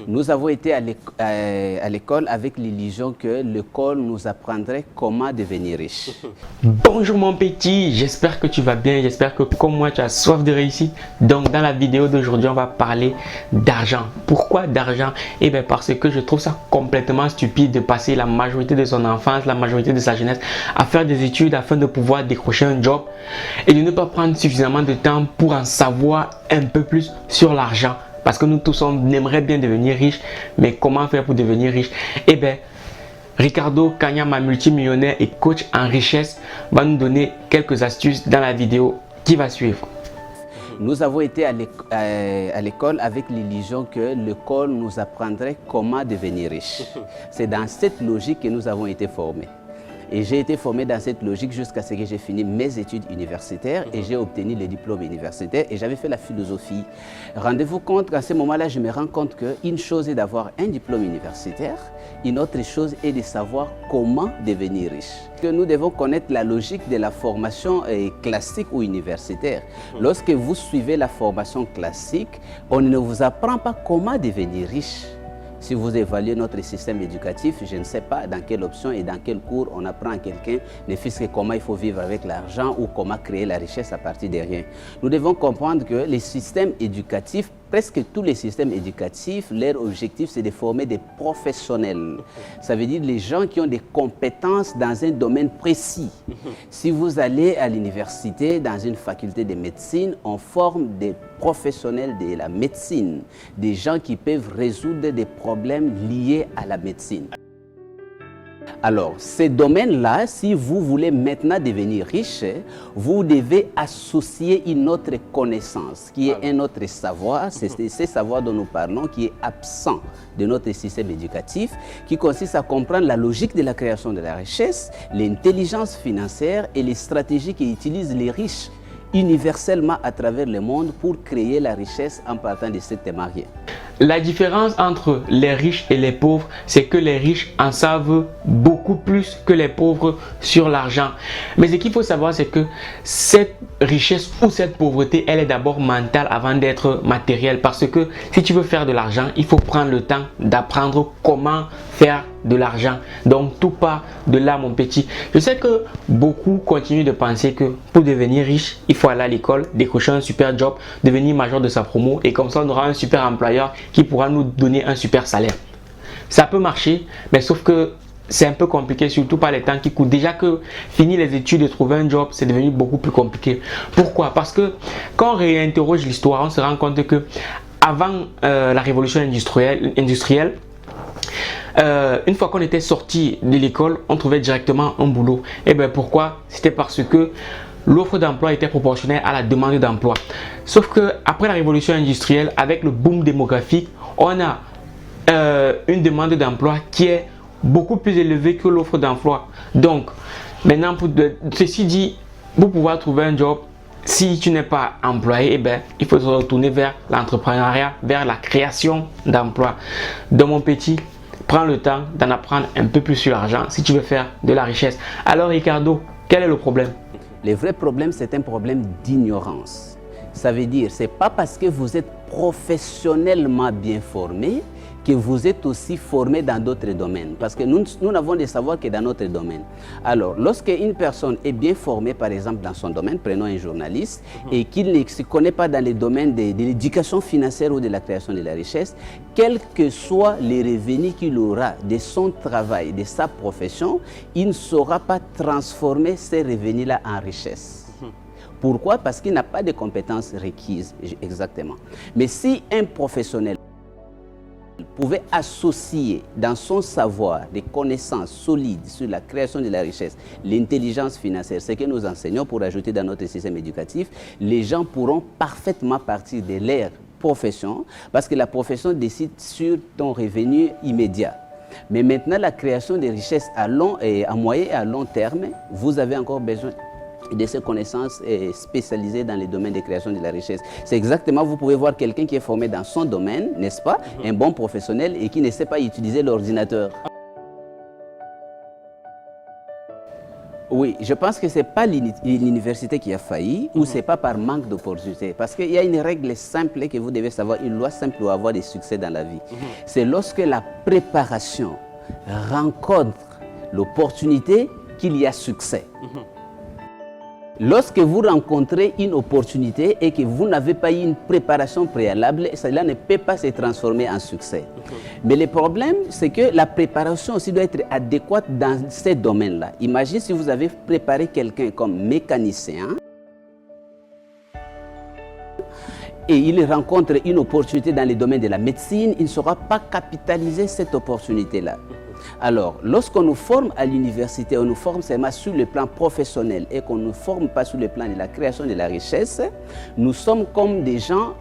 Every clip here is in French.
Nous avons été à l'école avec l'illusion que l'école nous apprendrait comment devenir riche. Bonjour mon petit, j'espère que tu vas bien, j'espère que comme moi tu as soif de réussite. Donc dans la vidéo d'aujourd'hui on va parler d'argent. Pourquoi d'argent? Eh bien parce que je trouve ça complètement stupide de passer la majorité de son enfance, la majorité de sa jeunesse à faire des études afin de pouvoir décrocher un job et de ne pas prendre suffisamment de temps pour en savoir un peu plus sur l'argent. Parce que nous tous on aimerait bien devenir riche, mais comment faire pour devenir riche? Eh bien Ricardo Kanyama, multimillionnaire et coach en richesse, va nous donner quelques astuces dans la vidéo qui va suivre. Nous avons été à l'école avec l'illusion que l'école nous apprendrait comment devenir riche. C'est dans cette logique que nous avons été formés. Et j'ai été formé dans cette logique jusqu'à ce que j'ai fini mes études universitaires et j'ai obtenu le diplôme universitaire et j'avais fait la philosophie. Rendez-vous compte qu'à ce moment-là, je me rends compte qu'une chose est d'avoir un diplôme universitaire, une autre chose est de savoir comment devenir riche. Que nous devons connaître la logique de la formation classique ou universitaire. Lorsque vous suivez la formation classique, on ne vous apprend pas comment devenir riche. Si vous évaluez notre système éducatif, je ne sais pas dans quelle option et dans quel cours on apprend à quelqu'un, ne fût-ce que comment il faut vivre avec l'argent ou comment créer la richesse à partir de rien. Nous devons comprendre que les systèmes éducatifs, presque tous les systèmes éducatifs, leur objectif c'est de former des professionnels. Ça veut dire les gens qui ont des compétences dans un domaine précis. Si vous allez à l'université, dans une faculté de médecine, on forme des professionnels de la médecine, des gens qui peuvent résoudre des problèmes liés à la médecine. Alors, ces domaines-là, si vous voulez maintenant devenir riche, vous devez associer une autre connaissance, qui est un autre savoir, c'est ce savoir dont nous parlons, qui est absent de notre système éducatif, qui consiste à comprendre la logique de la création de la richesse, l'intelligence financière et les stratégies qui utilisent les riches universellement à travers le monde pour créer la richesse en partant de cette mariée. La différence entre les riches et les pauvres, c'est que les riches en savent beaucoup plus que les pauvres sur l'argent. Mais ce qu'il faut savoir, c'est que cette richesse ou cette pauvreté, elle est d'abord mentale avant d'être matérielle. Parce que si tu veux faire de l'argent, il faut prendre le temps d'apprendre comment faire de l'argent. Donc tout part de là, mon petit. Je sais que beaucoup continuent de penser que pour devenir riche, il faut aller à l'école, décrocher un super job, devenir major de sa promo et comme ça on aura un super employeur qui pourra nous donner un super salaire. Ça peut marcher, mais sauf que c'est un peu compliqué, surtout par les temps qui coûtent. Déjà que finir les études et trouver un job, c'est devenu beaucoup plus compliqué. Pourquoi? Parce que quand on réinterroge l'histoire, on se rend compte que avant la révolution industrielle, une fois qu'on était sorti de l'école, on trouvait directement un boulot. Et bien pourquoi? C'était parce que l'offre d'emploi était proportionnelle à la demande d'emploi. Sauf que après la révolution industrielle, avec le boom démographique, on a une demande d'emploi qui est beaucoup plus élevée que l'offre d'emploi. Donc maintenant, ceci dit, pour pouvoir trouver un job, si tu n'es pas employé, eh ben, il faut se retourner vers l'entrepreneuriat, vers la création d'emplois. Donc mon petit, prends le temps d'en apprendre un peu plus sur l'argent si tu veux faire de la richesse. Alors Ricardo, quel est le problème? Le vrai problème, c'est un problème d'ignorance. Ça veut dire, c'est pas parce que vous êtes professionnellement bien formé que vous êtes aussi formé dans d'autres domaines. Parce que nous n'avons de savoir que dans notre domaine. Alors, lorsque une personne est bien formée, par exemple, dans son domaine, prenons un journaliste, et qu'il ne se connaît pas dans les domaines de l'éducation financière ou de la création de la richesse, quels que soient les revenus qu'il aura de son travail, de sa profession, il ne saura pas transformer ces revenus-là en richesse. Pourquoi? Parce qu'il n'a pas de compétences requises, exactement. Mais si un professionnel pouvait associer dans son savoir des connaissances solides sur la création de la richesse, l'intelligence financière, ce que nous enseignons pour ajouter dans notre système éducatif, les gens pourront parfaitement partir de leur profession parce que la profession décide sur ton revenu immédiat. Mais maintenant, la création des richesses à moyen et à long terme, vous avez encore besoin de ces connaissances spécialisées dans les domaines de création de la richesse. C'est exactement, vous pouvez voir quelqu'un qui est formé dans son domaine, n'est-ce pas, un bon professionnel et qui ne sait pas utiliser l'ordinateur. Oui, je pense que ce n'est pas l'université qui a failli ou ce n'est pas par manque d'opportunité. Parce qu'il y a une règle simple que vous devez savoir, une loi simple pour avoir des succès dans la vie. C'est lorsque la préparation rencontre l'opportunité qu'il y a succès. Lorsque vous rencontrez une opportunité et que vous n'avez pas eu une préparation préalable, cela ne peut pas se transformer en succès. Mais le problème, c'est que la préparation aussi doit être adéquate dans ces domaines-là. Imaginez si vous avez préparé quelqu'un comme mécanicien et il rencontre une opportunité dans le domaine de la médecine, il ne saura pas capitaliser cette opportunité-là. Alors, lorsqu'on nous forme à l'université, on nous forme seulement sur le plan professionnel et qu'on ne nous forme pas sur le plan de la création de la richesse, nous sommes comme des gens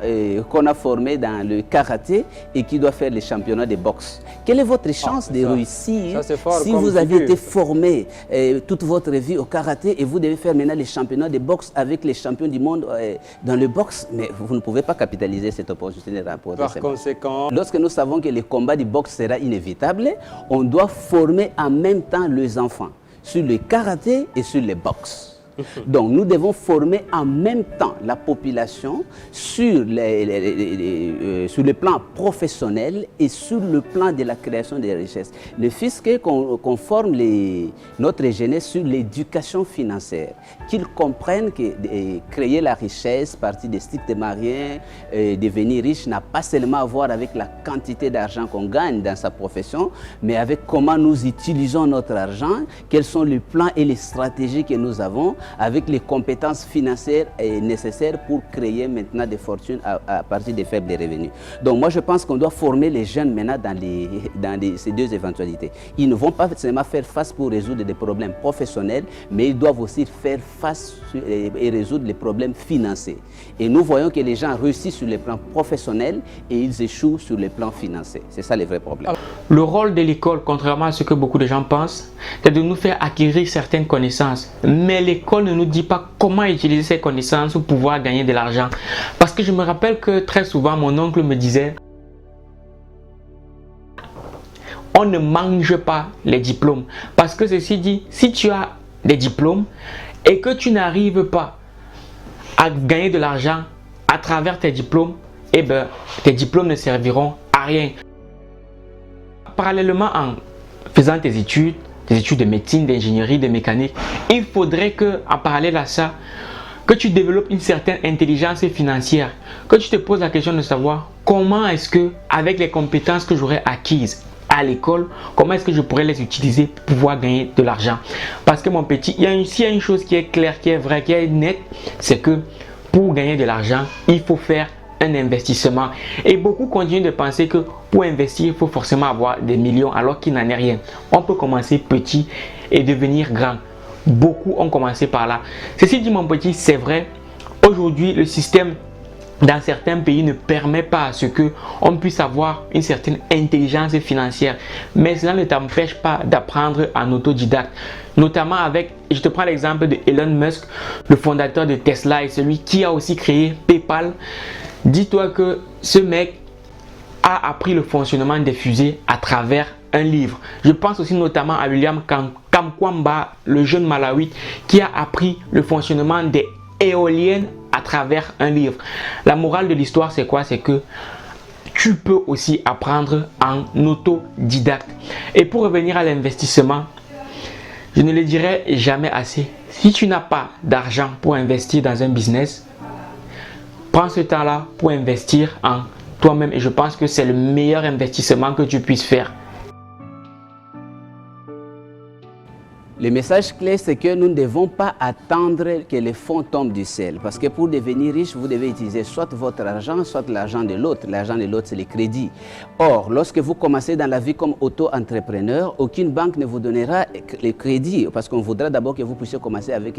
qu'on a formés dans le karaté et qui doivent faire les championnats de boxe. Quelle est votre chance de réussir si vous avez été formé toute votre vie au karaté et vous devez faire maintenant les championnats de boxe avec les champions du monde dans le boxe, mais vous ne pouvez pas capitaliser cette opportunité. Par conséquent, lorsque nous savons que le combat du boxe sera inévitable, on doit former en même temps les enfants sur le karaté et sur le boxe. Donc nous devons former en même temps la population sur le plan professionnel et sur le plan de la création des richesses. Le fisc qu'on forme notre jeunesse sur l'éducation financière, qu'ils comprennent que créer la richesse, partir des stricts mariens, devenir riche n'a pas seulement à voir avec la quantité d'argent qu'on gagne dans sa profession, mais avec comment nous utilisons notre argent, quels sont les plans et les stratégies que nous avons, avec les compétences financières nécessaires pour créer maintenant des fortunes à partir des faibles revenus. Donc moi je pense qu'on doit former les jeunes maintenant dans ces deux éventualités. Ils ne vont pas seulement faire face pour résoudre des problèmes professionnels, mais ils doivent aussi faire face et résoudre les problèmes financiers. Et nous voyons que les gens réussissent sur le plan professionnel et ils échouent sur le plan financier. C'est ça le vrai problème. Le rôle de l'école, contrairement à ce que beaucoup de gens pensent, c'est de nous faire acquérir certaines connaissances. Mais l'école ne nous dit pas comment utiliser ces connaissances pour pouvoir gagner de l'argent. Parce que je me rappelle que très souvent, mon oncle me disait: on ne mange pas les diplômes. Parce que ceci dit, si tu as des diplômes et que tu n'arrives pas à gagner de l'argent à travers tes diplômes, eh bien, tes diplômes ne serviront à rien. Parallèlement, en faisant tes études de médecine, d'ingénierie, de mécanique, il faudrait que, en parallèle à ça, que tu développes une certaine intelligence financière, que tu te poses la question de savoir comment est-ce que, avec les compétences que j'aurais acquises à l'école, comment est-ce que je pourrais les utiliser pour pouvoir gagner de l'argent. Parce que mon petit, s'il y a une chose qui est claire, qui est vraie, qui est nette, c'est que pour gagner de l'argent, il faut faire un investissement. Et beaucoup continuent de penser que pour investir, il faut forcément avoir des millions alors qu'il n'en est rien. On peut commencer petit et devenir grand. Beaucoup ont commencé par là. Ceci dit, mon petit, c'est vrai. Aujourd'hui, le système dans certains pays ne permet pas à ce que on puisse avoir une certaine intelligence financière. Mais cela ne t'empêche pas d'apprendre en autodidacte. Notamment avec, je te prends l'exemple de Elon Musk, le fondateur de Tesla et celui qui a aussi créé PayPal. Dis-toi que ce mec a appris le fonctionnement des fusées à travers un livre. Je pense aussi notamment à William Kamkwamba, le jeune Malawite, qui a appris le fonctionnement des éoliennes à travers un livre. La morale de l'histoire, c'est quoi? C'est que tu peux aussi apprendre en autodidacte. Et pour revenir à l'investissement, je ne le dirai jamais assez. Si tu n'as pas d'argent pour investir dans un business, prends ce temps-là pour investir en toi-même et je pense que c'est le meilleur investissement que tu puisses faire. Le message clé, c'est que nous ne devons pas attendre que les fonds tombent du ciel. Parce que pour devenir riche, vous devez utiliser soit votre argent, soit l'argent de l'autre. L'argent de l'autre, c'est les crédits. Or, lorsque vous commencez dans la vie comme auto-entrepreneur, aucune banque ne vous donnera les crédits. Parce qu'on voudra d'abord que vous puissiez commencer avec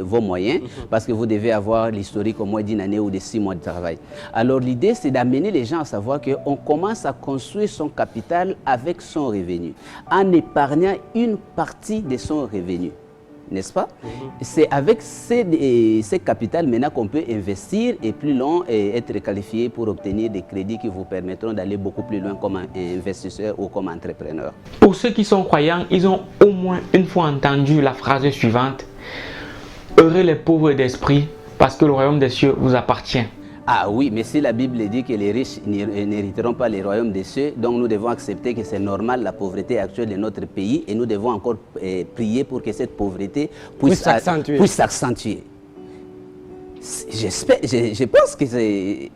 vos moyens. Parce que vous devez avoir l'historique au moins d'une année ou de 6 mois de travail. Alors, l'idée, c'est d'amener les gens à savoir qu'on commence à construire son capital avec son revenu. En épargnant une partie de son revenu. n'est-ce pas? C'est avec ces capitales maintenant qu'on peut investir et plus long et être qualifié pour obtenir des crédits qui vous permettront d'aller beaucoup plus loin comme investisseur ou comme entrepreneur. Pour ceux qui sont croyants, ils ont au moins une fois entendu la phrase suivante: heureux les pauvres d'esprit, parce que le royaume des cieux vous appartient. Ah oui, mais si la Bible dit que les riches n'hériteront pas les royaumes des cieux, donc nous devons accepter que c'est normal la pauvreté actuelle de notre pays et nous devons encore prier pour que cette pauvreté puisse s'accentuer. Je pense que c'est...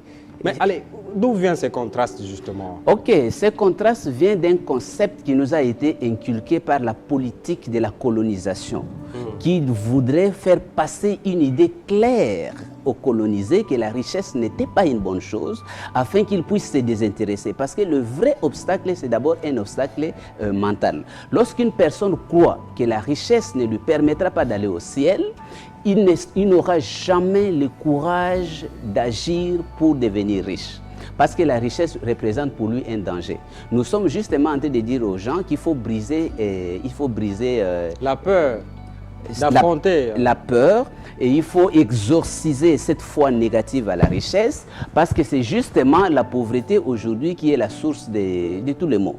Mais allez, d'où viennent ces contrastes justement? Ok, ces contrastes viennent d'un concept qui nous a été inculqué par la politique de la colonisation, qui voudrait faire passer une idée claire aux colonisés que la richesse n'était pas une bonne chose, afin qu'ils puissent se désintéresser. Parce que le vrai obstacle, c'est d'abord un obstacle mental. Lorsqu'une personne croit que la richesse ne lui permettra pas d'aller au ciel, il n'aura jamais le courage d'agir pour devenir riche. Parce que la richesse représente pour lui un danger. Nous sommes justement en train de dire aux gens qu'il faut briser, la peur d'affronter la peur, et il faut exorciser cette foi négative à la richesse, parce que c'est justement la pauvreté aujourd'hui qui est la source de tous les maux.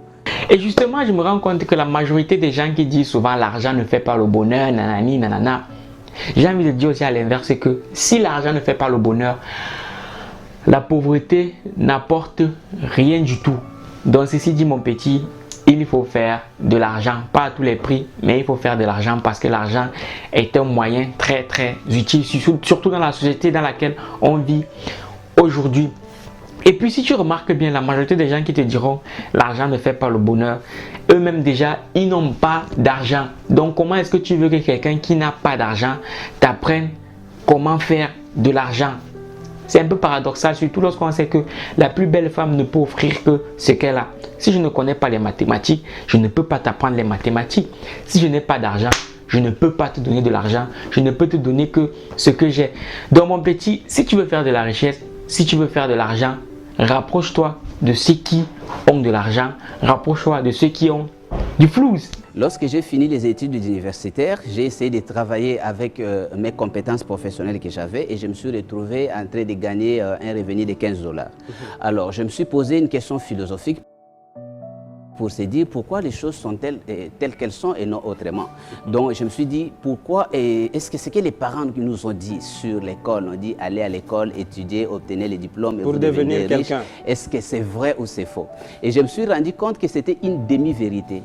Et justement, je me rends compte que la majorité des gens qui disent souvent l'argent ne fait pas le bonheur, nanani, nanana, j'ai envie de dire aussi à l'inverse que si l'argent ne fait pas le bonheur, la pauvreté n'apporte rien du tout. Donc ceci dit mon petit, il faut faire de l'argent, pas à tous les prix, mais il faut faire de l'argent parce que l'argent est un moyen très très utile, surtout dans la société dans laquelle on vit aujourd'hui. Et puis si tu remarques bien, la majorité des gens qui te diront l'argent ne fait pas le bonheur, eux-mêmes déjà, ils n'ont pas d'argent. Donc comment est-ce que tu veux que quelqu'un qui n'a pas d'argent t'apprenne comment faire de l'argent? C'est un peu paradoxal, surtout lorsqu'on sait que la plus belle femme ne peut offrir que ce qu'elle a. Si je ne connais pas les mathématiques, je ne peux pas t'apprendre les mathématiques. Si je n'ai pas d'argent, je ne peux pas te donner de l'argent. Je ne peux te donner que ce que j'ai. Donc mon petit, si tu veux faire de la richesse, si tu veux faire de l'argent, rapproche-toi de ceux qui ont de l'argent. Rapproche-toi de ceux qui ont du flouze. Lorsque j'ai fini les études universitaires, j'ai essayé de travailler avec mes compétences professionnelles que j'avais et je me suis retrouvé en train de gagner un revenu de 15 $. Alors, je me suis posé une question philosophique pour se dire pourquoi les choses sont telles qu'elles sont et non autrement. Donc, je me suis dit pourquoi, est-ce que c'est que les parents qui nous ont dit sur l'école, on dit aller à l'école, étudier, obtenir les diplômes et pour devenir quelqu'un. Est-ce que c'est vrai ou c'est faux? Et je me suis rendu compte que c'était une demi-vérité.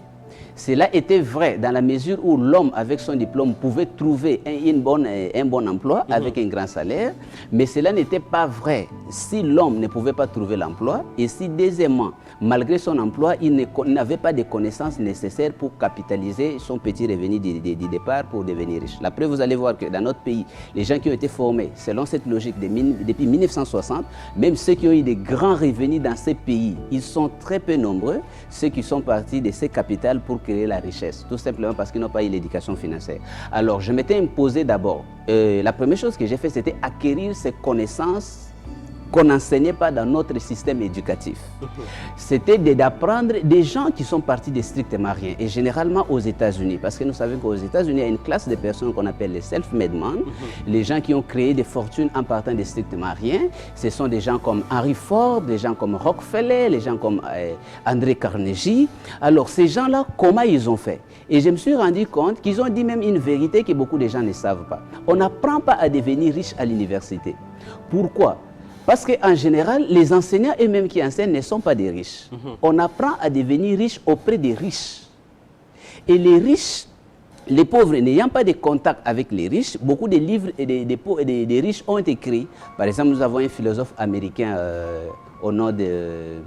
Cela était vrai dans la mesure où l'homme avec son diplôme pouvait trouver un bon emploi avec un grand salaire, mais cela n'était pas vrai si l'homme ne pouvait pas trouver l'emploi et si deuxièmement, malgré son emploi, il n'avait pas de connaissances nécessaires pour capitaliser son petit revenu du départ pour devenir riche. La preuve, vous allez voir que dans notre pays, les gens qui ont été formés selon cette logique depuis 1960, même ceux qui ont eu des grands revenus dans ces pays, ils sont très peu nombreux, ceux qui sont partis de ces capitales pour créer la richesse, tout simplement parce qu'ils n'ont pas eu l'éducation financière. Alors, je m'étais imposé d'abord, la première chose que j'ai fait, c'était acquérir ces connaissances qu'on n'enseignait pas dans notre système éducatif. C'était d'apprendre des gens qui sont partis de strictement rien, et généralement aux États-Unis, parce que nous savons qu'aux États-Unis, il y a une classe de personnes qu'on appelle les self-made men, les gens qui ont créé des fortunes en partant de strictement rien. Ce sont des gens comme Henry Ford, des gens comme Rockefeller, les gens comme André Carnegie. Alors ces gens-là, comment ils ont fait? Et je me suis rendu compte qu'ils ont dit même une vérité que beaucoup de gens ne savent pas. On n'apprend pas à devenir riche à l'université. Pourquoi? Parce qu'en général, les enseignants eux-mêmes qui enseignent ne sont pas des riches. On apprend à devenir riche auprès des riches. Et les riches, les pauvres n'ayant pas de contact avec les riches, beaucoup de livres et des riches ont été écrits. Par exemple, nous avons un philosophe américain au nom de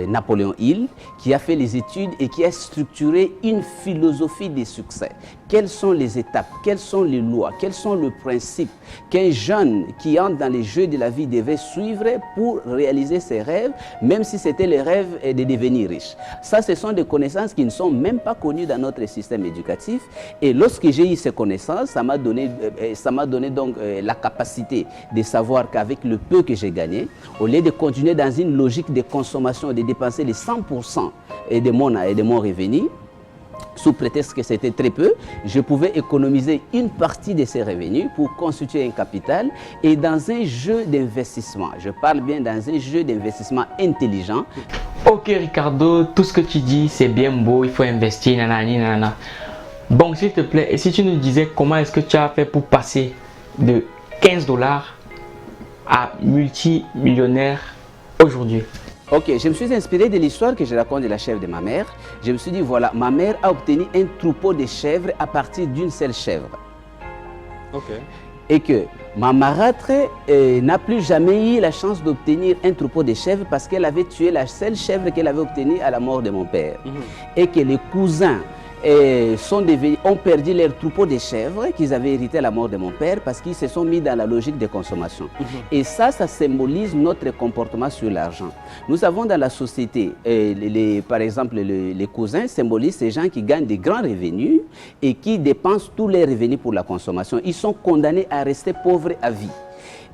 Napoléon Hill, qui a fait les études et qui a structuré une philosophie des succès. Quelles sont les étapes, quelles sont les lois, quels sont les principes qu'un jeune qui entre dans les jeux de la vie devait suivre pour réaliser ses rêves, même si c'était le rêve de devenir riche. Ça, ce sont des connaissances qui ne sont même pas connues dans notre système éducatif. Et lorsque j'ai eu ces connaissances, ça m'a donné donc la capacité de savoir qu'avec le peu que j'ai gagné, au lieu de continuer dans une logique de consommation, de dépenser les 100% de mon revenu, sous prétexte que c'était très peu, je pouvais économiser une partie de ces revenus pour constituer un capital et dans un jeu d'investissement, je parle bien dans un jeu d'investissement intelligent. Ok Ricardo, tout ce que tu dis c'est bien beau, il faut investir, nanani, nanana. Bon, s'il te plaît, et si tu nous disais comment est-ce que tu as fait pour passer de 15 $ à multimillionnaire aujourd'hui? Ok, je me suis inspiré de l'histoire que je raconte de la chèvre de ma mère. Je me suis dit, voilà, ma mère a obtenu un troupeau de chèvres à partir d'une seule chèvre. Ok. Et que ma marâtre n'a plus jamais eu la chance d'obtenir un troupeau de chèvres parce qu'elle avait tué la seule chèvre qu'elle avait obtenue à la mort de mon père. Et que les cousins ont perdu leur troupeau de chèvres qu'ils avaient hérité à la mort de mon père parce qu'ils se sont mis dans la logique de consommation. Et ça symbolise notre comportement sur l'argent. Nous avons dans la société, par exemple, les cousins symbolisent ces gens qui gagnent des grands revenus et qui dépensent tous leurs revenus pour la consommation. Ils sont condamnés à rester pauvres à vie.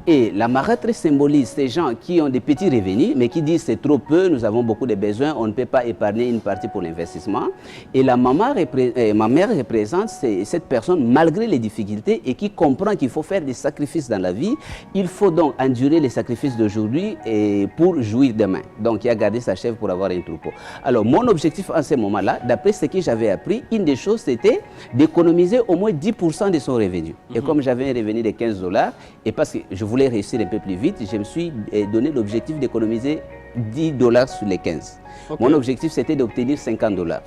Et la marâtre symbolise ces gens qui ont des petits revenus, mais qui disent c'est trop peu, nous avons beaucoup de besoins, on ne peut pas épargner une partie pour l'investissement. Et ma mère représente cette personne malgré les difficultés et qui comprend qu'il faut faire des sacrifices dans la vie. Il faut donc endurer les sacrifices d'aujourd'hui pour jouir demain. Donc il a gardé sa chèvre pour avoir un troupeau. Alors mon objectif en ce moment-là, d'après ce que j'avais appris, une des choses c'était d'économiser au moins 10% de son revenu. Et comme j'avais un revenu de 15 $, et parce que je voulais réussir un peu plus vite, je me suis donné l'objectif d'économiser 10 $ sur les 15. Okay. Mon objectif, c'était d'obtenir 50 $.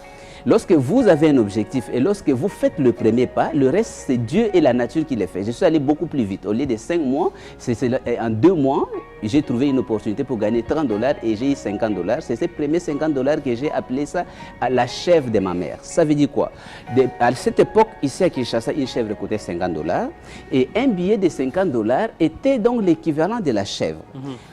Lorsque vous avez un objectif et lorsque vous faites le premier pas, le reste, c'est Dieu et la nature qui le fait. Je suis allé beaucoup plus vite. Au lieu de 5 mois, en 2 mois, j'ai trouvé une opportunité pour gagner 30 $ et j'ai eu 50 $. C'est ces premiers 50 $ que j'ai appelé ça à la chèvre de ma mère. Ça veut dire quoi? À cette époque, ici à Kinshasa, une chèvre coûtait 50 $ et un billet de 50 $ était donc l'équivalent de la chèvre.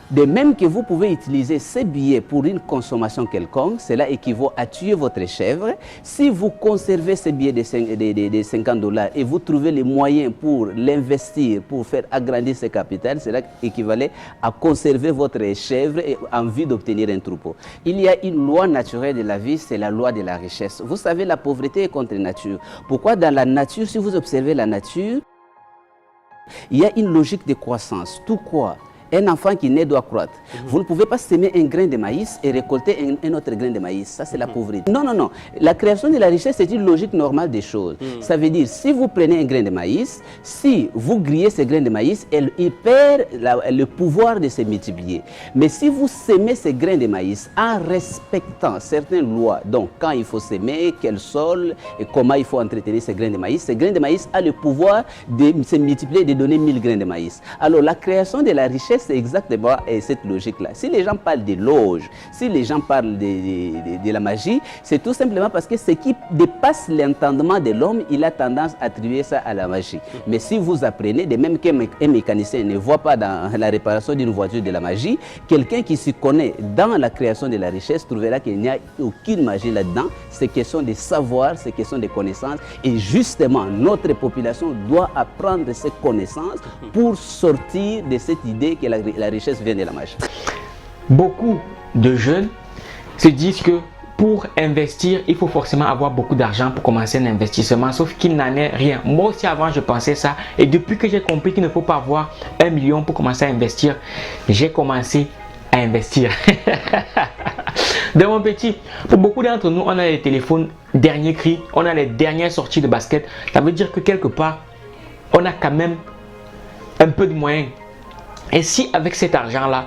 De même que vous pouvez utiliser ces billets pour une consommation quelconque, cela équivaut à tuer votre chèvre. Si vous conservez ces billets de 50 $ et vous trouvez les moyens pour l'investir, pour faire agrandir ce capital, cela équivalait à conserver votre chèvre et en vue d'obtenir un troupeau. Il y a une loi naturelle de la vie, c'est la loi de la richesse. Vous savez, la pauvreté est contre nature. Pourquoi dans la nature, si vous observez la nature, il y a une logique de croissance. Tout quoi? Un enfant qui naît doit croître. Vous ne pouvez pas semer un grain de maïs et récolter un autre grain de maïs. Ça, c'est la pauvreté. Non, non, non. La création de la richesse, c'est une logique normale des choses. Ça veut dire, si vous prenez un grain de maïs, si vous grillez ce grain de maïs, il perd le pouvoir de se multiplier. Mais si vous semez ce grain de maïs en respectant certaines lois, donc quand il faut semer, quel sol et comment il faut entretenir ce grain de maïs a le pouvoir de se multiplier et de donner 1000 grains de maïs. Alors, la création de la richesse, c'est exactement cette logique-là. Si les gens parlent de loges, si les gens parlent de la magie, c'est tout simplement parce que ce qui dépasse l'entendement de l'homme, il a tendance à attribuer ça à la magie. Mais si vous apprenez, de même qu'un mécanicien ne voit pas dans la réparation d'une voiture de la magie, quelqu'un qui s'y connaît dans la création de la richesse trouvera qu'il n'y a aucune magie là-dedans. C'est question de savoir, c'est question de connaissances. Et justement, notre population doit apprendre ces connaissances pour sortir de cette idée que la richesse vient de la magie. Beaucoup de jeunes se disent que pour investir, il faut forcément avoir beaucoup d'argent pour commencer un investissement, sauf qu'il n'en est rien. Moi aussi avant, je pensais ça. Et depuis que j'ai compris qu'il ne faut pas avoir 1 million pour commencer à investir, j'ai commencé à investir. Donc mon petit, pour beaucoup d'entre nous, on a les téléphones dernier cri, on a les dernières sorties de basket. Ça veut dire que quelque part, on a quand même un peu de moyens. Et si avec cet argent-là,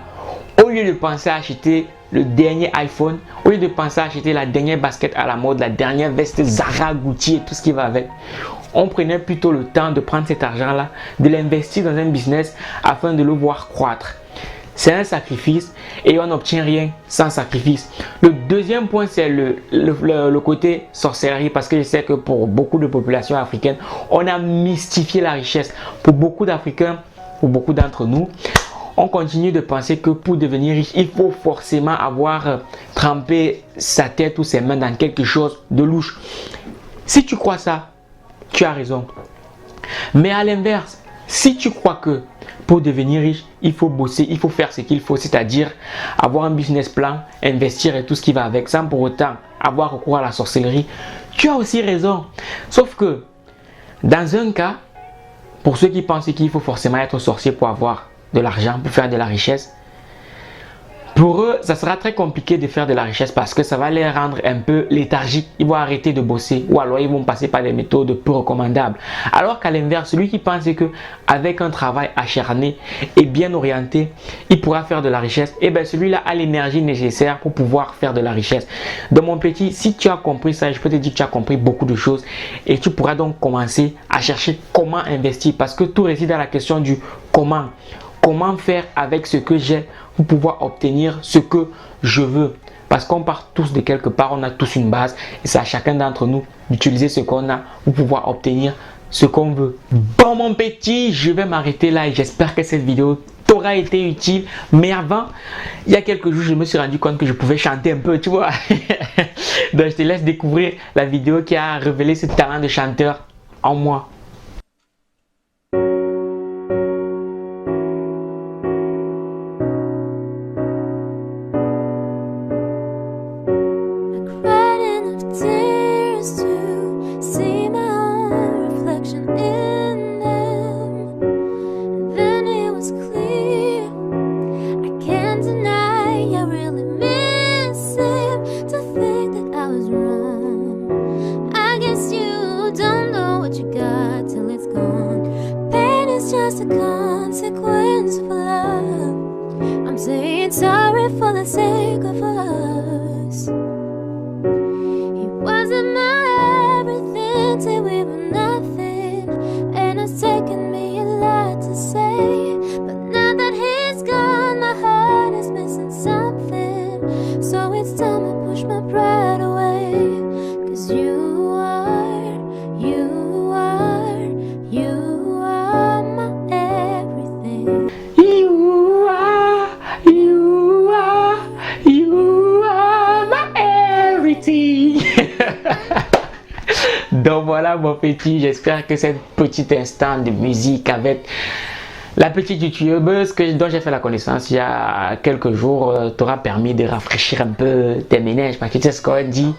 au lieu de penser à acheter le dernier iPhone, au lieu de penser à acheter la dernière basket à la mode, la dernière veste Zara, Gucci et tout ce qui va avec, on prenait plutôt le temps de prendre cet argent-là, de l'investir dans un business afin de le voir croître. C'est un sacrifice et on n'obtient rien sans sacrifice. Le deuxième point, c'est le côté sorcellerie, parce que je sais que pour beaucoup de populations africaines, on a mystifié la richesse. Pour beaucoup d'Africains, pour beaucoup d'entre nous, on continue de penser que pour devenir riche, il faut forcément avoir trempé sa tête ou ses mains dans quelque chose de louche. Si tu crois ça, tu as raison. Mais à l'inverse, si tu crois que pour devenir riche, il faut bosser, il faut faire ce qu'il faut, c'est-à-dire avoir un business plan, investir et tout ce qui va avec, sans pour autant avoir recours à la sorcellerie, tu as aussi raison. Sauf que, dans un cas, pour ceux qui pensent qu'il faut forcément être sorcier pour avoir de l'argent, pour faire de la richesse, pour eux, ça sera très compliqué de faire de la richesse parce que ça va les rendre un peu léthargiques. Ils vont arrêter de bosser ou alors ils vont passer par des méthodes peu recommandables. Alors qu'à l'inverse, celui qui pense que avec un travail acharné et bien orienté, il pourra faire de la richesse, et bien celui-là a l'énergie nécessaire pour pouvoir faire de la richesse. Donc mon petit, si tu as compris ça, je peux te dire que tu as compris beaucoup de choses et tu pourras donc commencer à chercher comment investir parce que tout réside dans la question du comment. Comment faire avec ce que j'ai pour pouvoir obtenir ce que je veux. Parce qu'on part tous de quelque part, on a tous une base et c'est à chacun d'entre nous d'utiliser ce qu'on a pour pouvoir obtenir ce qu'on veut. Bon mon petit, je vais m'arrêter là et j'espère que cette vidéo t'aura été utile. Mais avant, il y a quelques jours, je me suis rendu compte que je pouvais chanter un peu, tu vois. Donc je te laisse découvrir la vidéo qui a révélé ce talent de chanteur en moi. Consequence of love. I'm saying sorry for the sake of us. He wasn't my everything till we were nothing, and it's taken me a lot to say. But now that he's gone, my heart is missing something. So it's time to push my pride away. 'Cause you are my everything. You are my everything. Donc voilà mon petit, j'espère que cet petit instant de musique avec la petite youtubeuse dont j'ai fait la connaissance il y a quelques jours t'aura permis de rafraîchir un peu tes méninges parce que tu sais ce qu'on dit.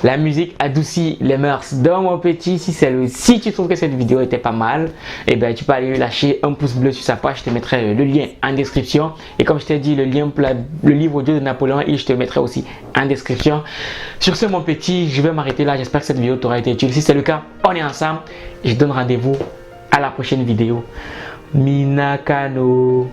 La musique adoucit les mœurs. Donc mon petit, si tu trouves que cette vidéo était pas mal, eh ben, tu peux aller lâcher un pouce bleu sur sa page. Je te mettrai le lien en description. Et comme je t'ai dit, le lien pour le livre audio de Napoléon, je te le mettrai aussi en description. Sur ce mon petit, je vais m'arrêter là. J'espère que cette vidéo t'aura été utile. Si c'est le cas, on est ensemble. Et je donne rendez-vous à la prochaine vidéo. Minakano.